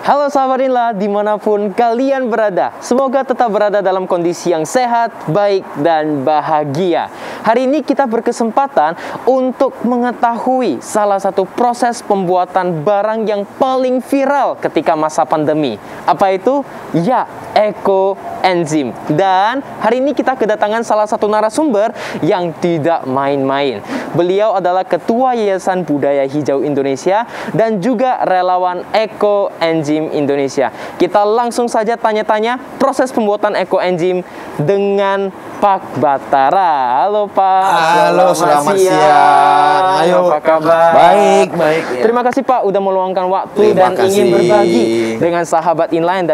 Halo sahabat Inla, dimanapun kalian berada, semoga tetap berada dalam kondisi yang sehat, baik, dan bahagia. Hari ini kita berkesempatan untuk mengetahui salah satu proses pembuatan barang yang paling viral ketika masa pandemi. Apa itu? Ya, ekoenzim. Dan hari ini kita kedatangan salah satu narasumber yang tidak main-main. Beliau adalah Ketua Yayasan Budaya Hijau Indonesia dan juga relawan ekoenzim Indonesia. Kita langsung saja tanya-tanya proses pembuatan ekoenzim dengan Pak Batara. Halo Pak. Halo, selamat siang. Ayo, apa kabar? Baik, baik. Ya. Terima kasih Pak udah meluangkan waktu Terima dan ingin kasih. berbagi dengan sahabat Inla yang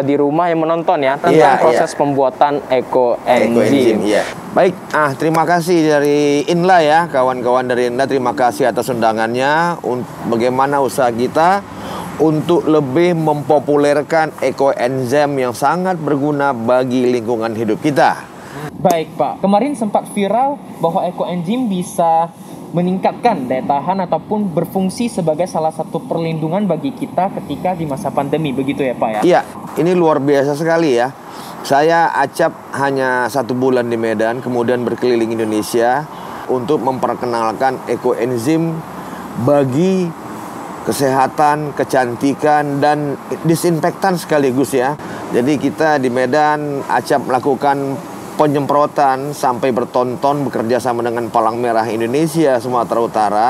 di rumah yang menonton ya tentang proses pembuatan ekoenzim. Ya. Baik, terima kasih dari Inla ya, kawan-kawan dari Inla. Terima kasih atas undangannya. Bagaimana usaha kita untuk lebih mempopulerkan ekoenzim yang sangat berguna bagi lingkungan hidup kita. Baik Pak, kemarin sempat viral bahwa ekoenzim bisa meningkatkan daya tahan ataupun berfungsi sebagai salah satu perlindungan bagi kita ketika di masa pandemi, begitu ya Pak ya? Iya, ini luar biasa sekali ya. Saya acap hanya 1 bulan di Medan, kemudian berkeliling Indonesia untuk memperkenalkan ekoenzim bagi kesehatan, kecantikan, dan disinfektan sekaligus ya. Jadi kita di Medan acap melakukan penyemprotan sampai bertonton bekerja sama dengan Palang Merah Indonesia Sumatera Utara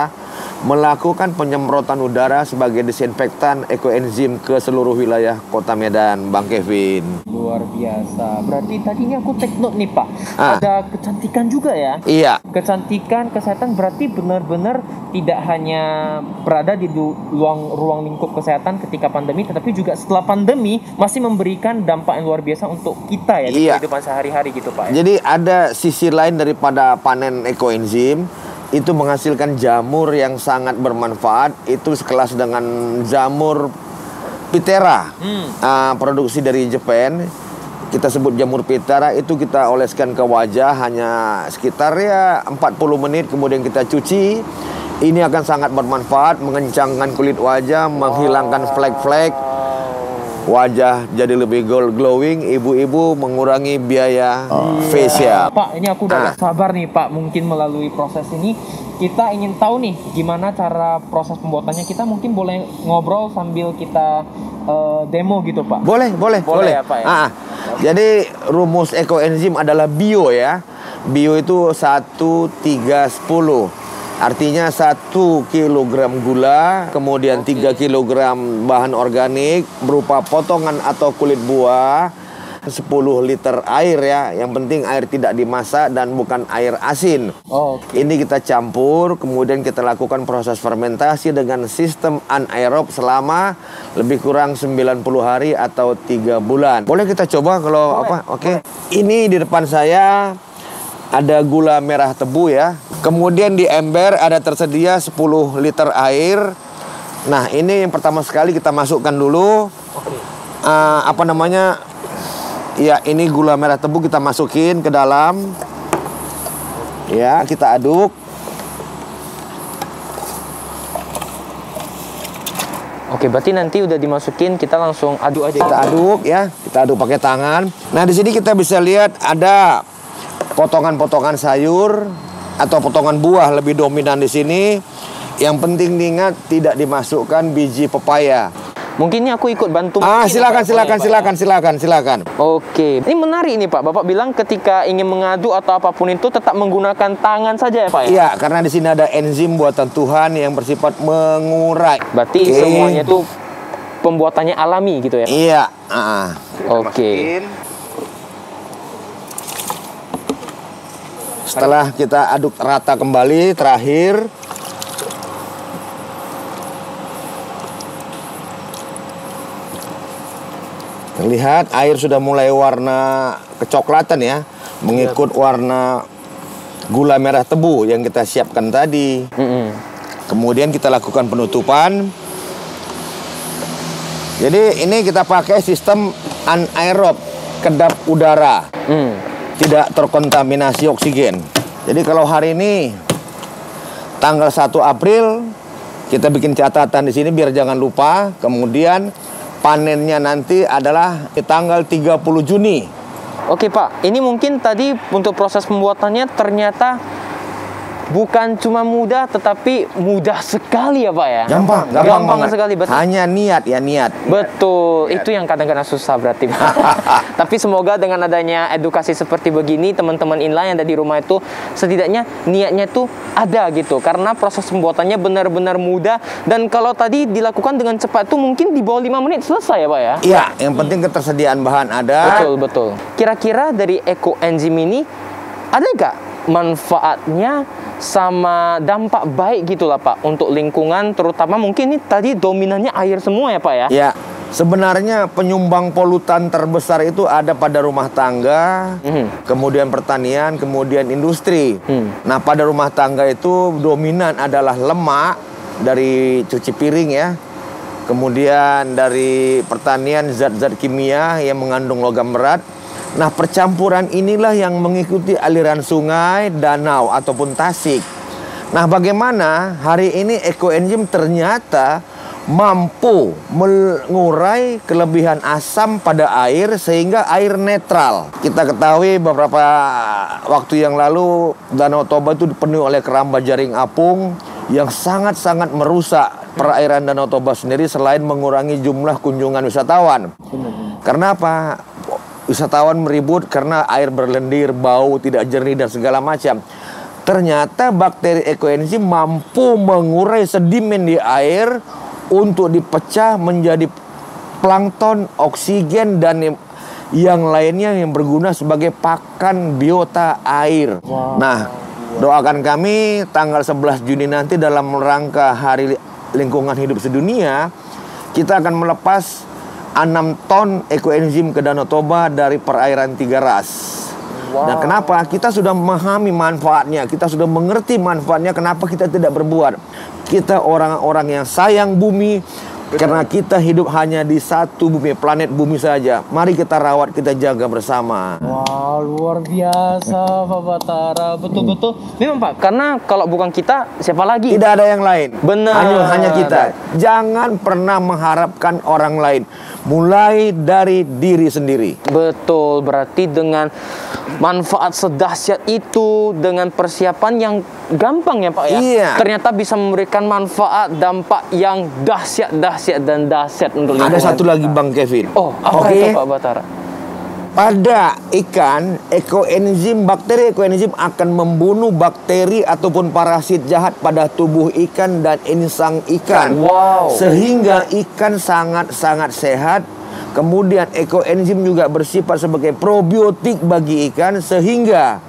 melakukan penyemprotan udara sebagai disinfektan ekoenzim ke seluruh wilayah Kota Medan, Bang Kevin. Luar biasa. Berarti tadi ini aku take note nih Pak. Ada kecantikan juga ya? Iya. Kecantikan, kesehatan berarti benar-benar tidak hanya berada di ruang lingkup kesehatan ketika pandemi, tetapi juga setelah pandemi masih memberikan dampak yang luar biasa untuk kita ya di kehidupan sehari-hari gitu Pak ya? Jadi ada sisi lain daripada panen ekoenzim, itu menghasilkan jamur yang sangat bermanfaat. Itu sekelas dengan jamur Pitera, produksi dari Jepang. Kita sebut jamur Pitera. Itu kita oleskan ke wajah hanya sekitar 40 menit, kemudian kita cuci. Ini akan sangat bermanfaat, mengencangkan kulit wajah, menghilangkan flek-flek. Wajah jadi lebih glowing, ibu-ibu mengurangi biaya facial. Pak, ini aku udah gak sabar nih Pak. Mungkin melalui proses ini kita ingin tahu nih gimana cara proses pembuatannya. Kita mungkin boleh ngobrol sambil kita demo gitu Pak. Boleh ya, Pak, ya? Jadi rumus ekoenzim adalah bio ya. Bio itu 1-3-10. Artinya 1 kilogram gula, kemudian 3 kilogram bahan organik berupa potongan atau kulit buah, 10 liter air ya. Yang penting air tidak dimasak dan bukan air asin. Ini kita campur, kemudian kita lakukan proses fermentasi dengan sistem anaerob selama lebih kurang 90 hari atau 3 bulan. Boleh kita coba kalau Oke. Ini di depan saya ada gula merah tebu ya. Kemudian di ember ada tersedia 10 liter air. Nah, ini yang pertama sekali kita masukkan dulu. Ya, ini gula merah tebu kita masukin ke dalam. Ya, kita aduk. Oke, berarti nanti udah dimasukin, kita langsung aduk aja. Kita aduk ya, kita aduk pakai tangan. Nah, di sini kita bisa lihat ada potongan-potongan sayur atau potongan buah lebih dominan di sini. Yang penting diingat tidak dimasukkan biji pepaya. Mungkin ini aku ikut bantu. Silakan. Oke, ini menarik nih Pak. Bapak bilang ketika ingin mengaduk atau apapun itu tetap menggunakan tangan saja ya Pak ya? Iya, karena di sini ada enzim buatan Tuhan yang bersifat mengurai. Berarti semuanya itu pembuatannya alami gitu ya? Iya. Oke. Setelah kita aduk rata kembali, terakhir lihat air sudah mulai warna kecoklatan ya, mengikut warna gula merah tebu yang kita siapkan tadi. Kemudian kita lakukan penutupan. Jadi ini kita pakai sistem anaerob, kedap udara. Tidak terkontaminasi oksigen. Jadi kalau hari ini tanggal 1 April kita bikin catatan di sini biar jangan lupa. Kemudian panennya nanti adalah di tanggal 30 Juni. Oke Pak, ini mungkin tadi untuk proses pembuatannya ternyata bukan cuma mudah, tetapi mudah sekali ya Pak ya. Gampang banget. Sekali, betul. Hanya niat ya, niat. Betul, itu yang kadang-kadang susah berarti Pak. Tapi semoga dengan adanya edukasi seperti begini, teman-teman inline yang ada di rumah itu setidaknya niatnya itu ada gitu. Karena proses pembuatannya benar-benar mudah. Dan kalau tadi dilakukan dengan cepat itu mungkin di bawah 5 menit selesai ya Pak ya. Iya, yang penting ketersediaan bahan ada. Betul. Kira-kira dari Eco Enzim ini ada nggak manfaatnya sama dampak baik gitulah Pak untuk lingkungan, terutama mungkin ini tadi dominannya air semua ya Pak ya? Ya, sebenarnya penyumbang polutan terbesar itu ada pada rumah tangga, kemudian pertanian, kemudian industri. Nah, pada rumah tangga itu dominan adalah lemak dari cuci piring ya. Kemudian dari pertanian zat-zat kimia yang mengandung logam berat. Nah, percampuran inilah yang mengikuti aliran sungai, danau, ataupun tasik. Nah, bagaimana hari ini Eco Enzim ternyata mampu mengurai kelebihan asam pada air sehingga air netral. Kita ketahui beberapa waktu yang lalu Danau Toba itu dipenuhi oleh keramba jaring apung yang sangat-sangat merusak perairan Danau Toba sendiri selain mengurangi jumlah kunjungan wisatawan. Karena apa? Wisatawan meribut karena air berlendir, bau, tidak jernih dan segala macam. Ternyata bakteri Eco Enzim mampu mengurai sedimen di air untuk dipecah menjadi plankton, oksigen dan yang lainnya yang berguna sebagai pakan biota air. Nah, doakan kami tanggal 11 Juni nanti dalam rangka Hari Lingkungan Hidup Sedunia, kita akan melepas 6 ton Eco Enzim ke Danau Toba dari perairan Tiga Ras. Nah, kenapa? Kita sudah memahami manfaatnya, kita sudah mengerti manfaatnya, kenapa kita tidak berbuat? Kita orang-orang yang sayang bumi, karena kita hidup hanya di satu bumi, planet bumi saja. Mari kita rawat, kita jaga bersama. Wah, luar biasa Pak Batara. Betul-betul. Memang Pak, karena kalau bukan kita, siapa lagi? Tidak ada yang lain. Benar. Hanya kita. Jangan pernah mengharapkan orang lain. Mulai dari diri sendiri. Betul, berarti dengan manfaat sedahsyat itu, dengan persiapan yang gampang ya Pak ya. Iya. Ternyata bisa memberikan manfaat, dampak yang dahsyat untuk lingkungan. Ada satu lagi Bang Kevin. Oh, apa itu Pak Batara? Pada ikan, bakteri Eco Enzim akan membunuh bakteri ataupun parasit jahat pada tubuh ikan dan insang ikan. Wow. Sehingga ikan sangat-sangat sehat. Kemudian Eco Enzim juga bersifat sebagai probiotik bagi ikan sehingga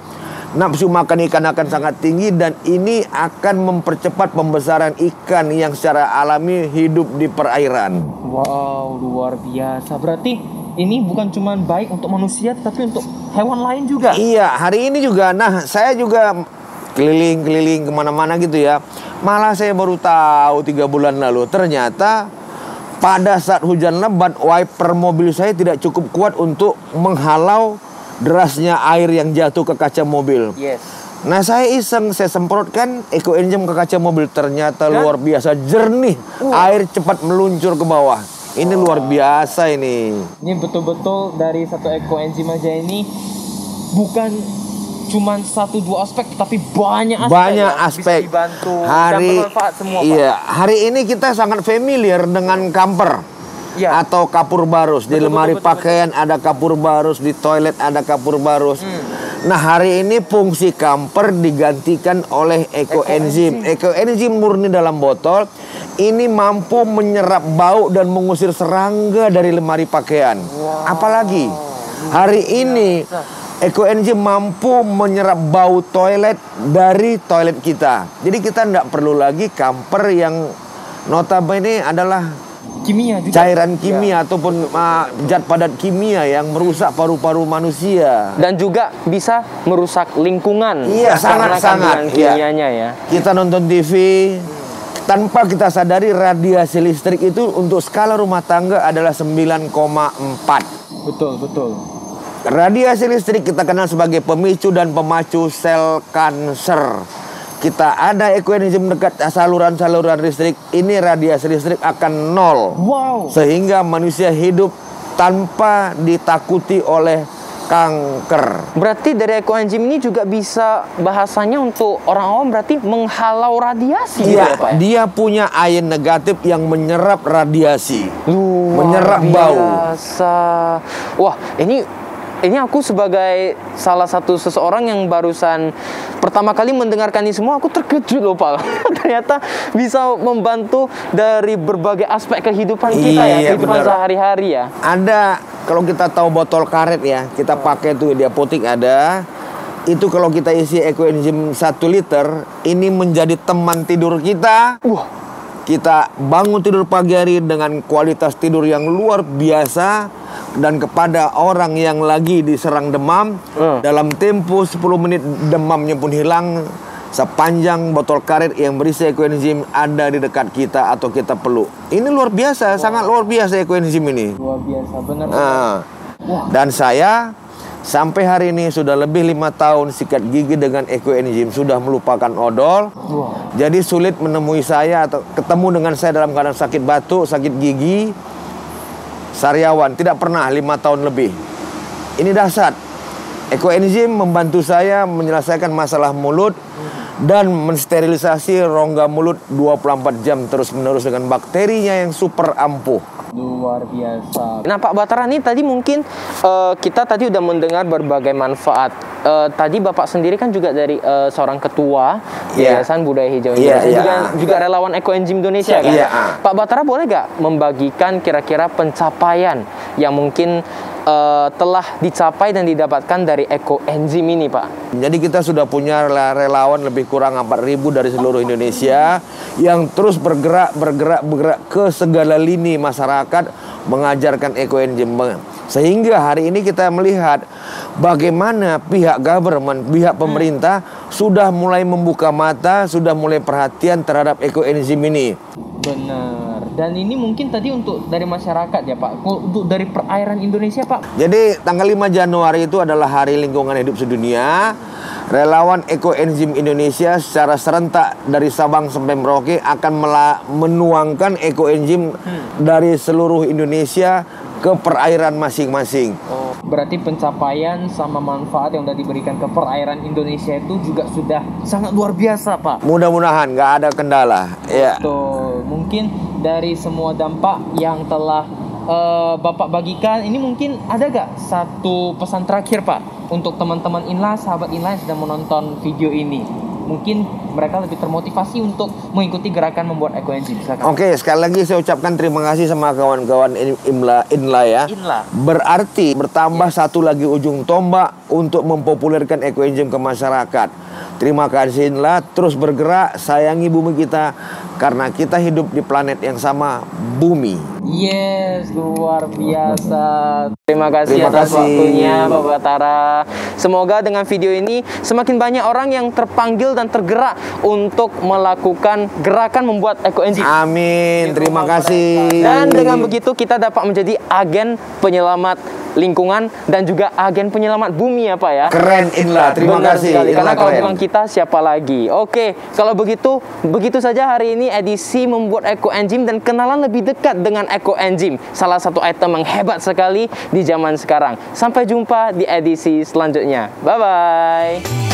nafsu makan ikan akan sangat tinggi dan ini akan mempercepat pembesaran ikan yang secara alami hidup di perairan. Wow, luar biasa. Berarti ini bukan cuma baik untuk manusia, tapi untuk hewan lain juga. Iya, hari ini juga. Nah, saya juga keliling-keliling kemana-mana gitu ya. Malah saya baru tahu 3 bulan lalu, ternyata pada saat hujan lebat, wiper mobil saya tidak cukup kuat untuk menghalau derasnya air yang jatuh ke kaca mobil. Yes. Nah, saya iseng, saya semprotkan Eco Enzim ke kaca mobil. Ternyata luar biasa jernih. Air cepat meluncur ke bawah. Ini luar biasa ini. Ini betul-betul dari satu Eco Enzim aja ini bukan cuma 1-2 aspek, tapi banyak aspek. Banyak ya? aspek. Bisa dibantu dan bermanfaat semua Pak. Iya, hari ini kita sangat familiar dengan kamper. Ya. Atau kapur barus. Di lemari pakaian ada kapur barus, di toilet ada kapur barus. Nah, hari ini fungsi kamper digantikan oleh Eco Enzim. Eco Enzim murni dalam botol. Ini mampu menyerap bau dan mengusir serangga dari lemari pakaian. Apalagi hari ini Eco Enzim mampu menyerap bau toilet dari toilet kita. Jadi kita tidak perlu lagi kamper yang notabene adalah Kimia juga. Cairan kimia ataupun zat padat kimia yang merusak paru-paru manusia. Dan juga bisa merusak lingkungan. Iya, sangat-sangat. Kimianya ya. Kita nonton TV, tanpa kita sadari radiasi listrik itu untuk skala rumah tangga adalah 9,4. Betul. Radiasi listrik kita kenal sebagai pemicu dan pemacu sel kanser. kita ada ekoenzim dekat saluran-saluran listrik, ini radiasi listrik akan nol. Wow. Sehingga manusia hidup tanpa ditakuti oleh kanker. Berarti dari ekoenzim ini juga bisa bahasanya untuk orang awam berarti menghalau radiasi gitu Iya, ya Pak ya? dia punya ion negatif yang menyerap radiasi, Luar menyerap bau. biasa. Wah, ini aku sebagai salah satu seseorang yang barusan pertama kali mendengarkan ini semua, aku terkejut loh Pak. Ternyata bisa membantu dari berbagai aspek kehidupan kita ya, Iya, kehidupan benar. sehari-hari ya. Ada, kalau kita tahu botol karet ya, kita pakai tuh di apotek ada. Itu kalau kita isi ekoenzim 1 liter, ini menjadi teman tidur kita. Wah, Kita bangun tidur pagi hari dengan kualitas tidur yang luar biasa. Dan kepada orang yang lagi diserang demam, dalam tempo 10 menit demamnya pun hilang. Sepanjang botol karet yang berisi ekoenzim ada di dekat kita atau kita peluk. Ini luar biasa, sangat luar biasa ekoenzim ini. luar biasa benar. Nah, dan saya sampai hari ini sudah lebih 5 tahun sikat gigi dengan ekoenzim, sudah melupakan odol. Jadi sulit menemui saya atau ketemu dengan saya dalam keadaan sakit batuk, sakit gigi, sariawan, tidak pernah 5 tahun lebih. Ini dahsyat. Ekoenzim membantu saya menyelesaikan masalah mulut dan mensterilisasi rongga mulut 24 jam terus-menerus dengan bakterinya yang super ampuh. Luar biasa. Nah Pak Batara ini tadi mungkin kita tadi udah mendengar berbagai manfaat. Tadi Bapak sendiri kan juga dari seorang ketua Yayasan Budaya Hijau Indonesia, juga relawan ekoenzim Indonesia kan. Pak Batara boleh gak membagikan kira-kira pencapaian yang mungkin telah dicapai dan didapatkan dari ekoenzim ini Pak? Jadi kita sudah punya relawan lebih kurang 4.000 dari seluruh Indonesia yang terus bergerak ke segala lini masyarakat mengajarkan ekoenzim. Sehingga hari ini kita melihat bagaimana pihak government, pihak pemerintah sudah mulai membuka mata, sudah mulai perhatian terhadap ekoenzim ini. Benar. Dan ini mungkin tadi untuk dari masyarakat ya Pak, untuk dari perairan Indonesia Pak. Jadi tanggal 5 Januari itu adalah Hari Lingkungan Hidup Sedunia. Relawan ekoenzim Indonesia secara serentak dari Sabang sampai Merauke akan menuangkan ekoenzim dari seluruh Indonesia ke perairan masing-masing. Oh, berarti pencapaian sama manfaat yang sudah diberikan ke perairan Indonesia itu juga sudah sangat luar biasa Pak. Mudah-mudahan nggak ada kendala. Ya. Betul. Mungkin dari semua dampak yang telah Bapak bagikan, ini mungkin ada gak satu pesan terakhir Pak untuk teman-teman Inla, sahabat Inla yang sedang menonton video ini? Mungkin mereka lebih termotivasi untuk mengikuti gerakan membuat ekoenzim. Oke, sekali lagi saya ucapkan terima kasih sama kawan-kawan Inla ya. Inla. Berarti bertambah satu lagi ujung tombak untuk mempopulerkan ekoenzim ke masyarakat. Terima kasih Inla, terus bergerak, sayangi bumi kita karena kita hidup di planet yang sama, bumi. Yes, luar biasa. Terima kasih atas waktunya Pak Batara. Semoga dengan video ini semakin banyak orang yang terpanggil dan tergerak untuk melakukan gerakan membuat ekoenzim. Amin. Terima kasih. Dan dengan begitu kita dapat menjadi agen penyelamat lingkungan dan juga agen penyelamat bumi ya Pak ya. Keren Inla, terima Benar kasih. sekali. Inla Karena kalau keren. bukan kita siapa lagi. Oke, kalau begitu saja hari ini edisi membuat ekoenzim dan kenalan lebih dekat dengan ekoenzim. Salah satu item yang hebat sekali di zaman sekarang. Sampai jumpa di edisi selanjutnya. Bye bye.